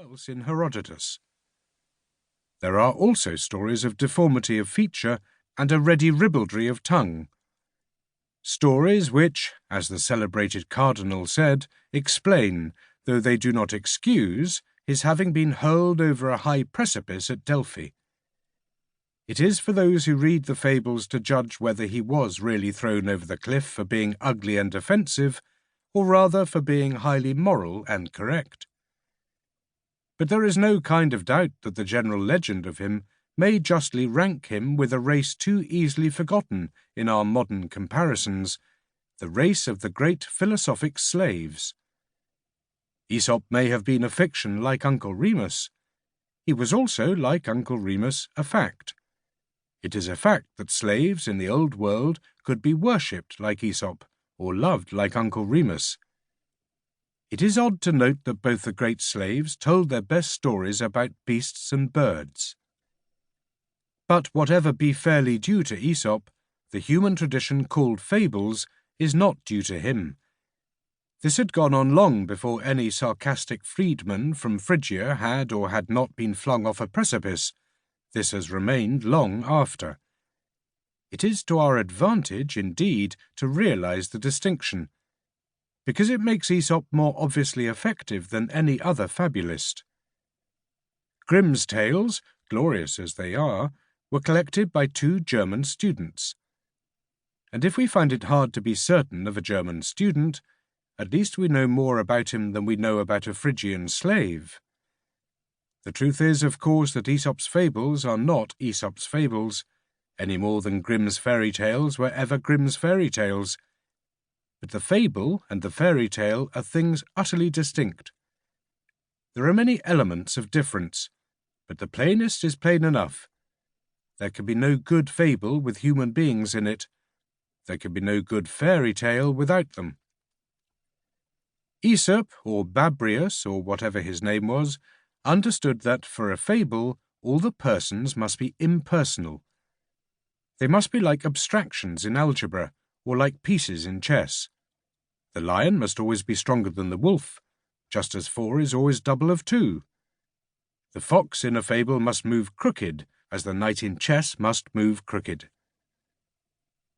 else in Herodotus. There are also stories of deformity of feature and a ready ribaldry of tongue. Stories which, as the celebrated cardinal said, explain, though they do not excuse, his having been hurled over a high precipice at Delphi. It is for those who read the fables to judge whether he was really thrown over the cliff for being ugly and offensive, or rather for being highly moral and correct. But there is no kind of doubt that the general legend of him may justly rank him with a race too easily forgotten in our modern comparisons, the race of the great philosophic slaves. Aesop may have been a fiction like Uncle Remus. He was also, like Uncle Remus, a fact. It is a fact that slaves in the old world could be worshipped like Aesop, or loved like Uncle Remus. It is odd to note that both the great slaves told their best stories about beasts and birds. But whatever be fairly due to Aesop, the human tradition called Fables is not due to him. This had gone on long before any sarcastic freedman from Phrygia had or had not been flung off a precipice. This has remained long after. It is to our advantage, indeed, to realize the distinction, because it makes Aesop more obviously effective than any other fabulist. Grimm's tales, glorious as they are, were collected by two German students. And if we find it hard to be certain of a German student, at least we know more about him than we know about a Phrygian slave. The truth is, of course, that Aesop's fables are not Aesop's fables, any more than Grimm's fairy tales were ever Grimm's fairy tales. But the fable and the fairy tale are things utterly distinct. There are many elements of difference, but the plainest is plain enough. There can be no good fable with human beings in it. There can be no good fairy tale without them. Aesop, or Babrius, or whatever his name was, understood that for a fable all the persons must be impersonal. They must be like abstractions in algebra, or like pieces in chess. The lion must always be stronger than the wolf, just as 4 is always double of 2. The fox in a fable must move crooked, as the knight in chess must move crooked.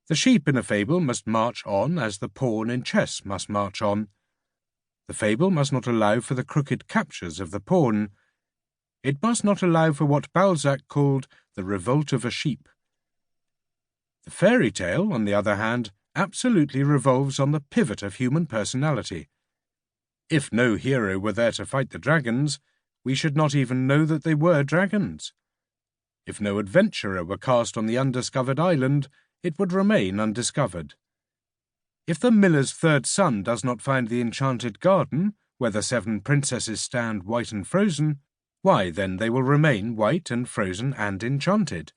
The sheep in a fable must march on, as the pawn in chess must march on. The fable must not allow for the crooked captures of the pawn. It must not allow for what Balzac called the revolt of a sheep. The fairy tale, on the other hand, absolutely revolves on the pivot of human personality. If no hero were there to fight the dragons, we should not even know that they were dragons. If no adventurer were cast on the undiscovered island, it would remain undiscovered. If the miller's third son does not find the enchanted garden, where the 7 princesses stand white and frozen, why then they will remain white and frozen and enchanted.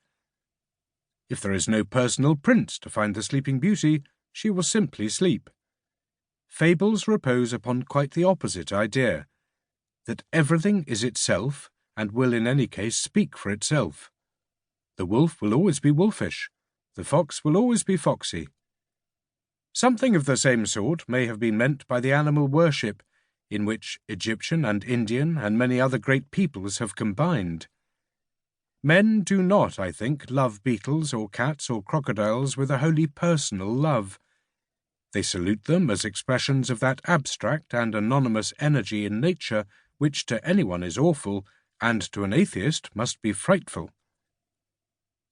If there is no personal prince to find the Sleeping Beauty, she will simply sleep. Fables repose upon quite the opposite idea, that everything is itself and will in any case speak for itself. The wolf will always be wolfish, the fox will always be foxy. Something of the same sort may have been meant by the animal worship, in which Egyptian and Indian and many other great peoples have combined. Men do not, I think, love beetles or cats or crocodiles with a wholly personal love. They salute them as expressions of that abstract and anonymous energy in nature which to anyone is awful, and to an atheist must be frightful.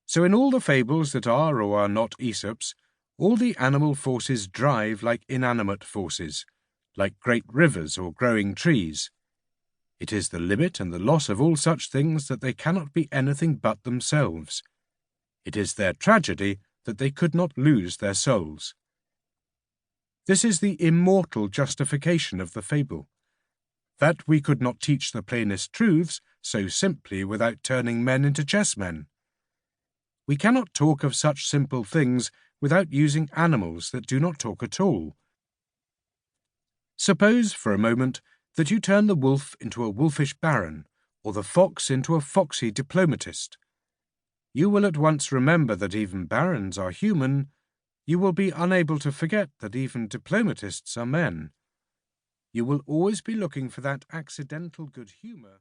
So in all the fables that are or are not Aesop's, all the animal forces drive like inanimate forces, like great rivers or growing trees. It is the limit and the loss of all such things that they cannot be anything but themselves. It is their tragedy that they could not lose their souls. This is the immortal justification of the fable, that we could not teach the plainest truths so simply without turning men into chessmen. We cannot talk of such simple things without using animals that do not talk at all. Suppose, for a moment, that you turn the wolf into a wolfish baron, or the fox into a foxy diplomatist. You will at once remember that even barons are human. You will be unable to forget that even diplomatists are men. You will always be looking for that accidental good humour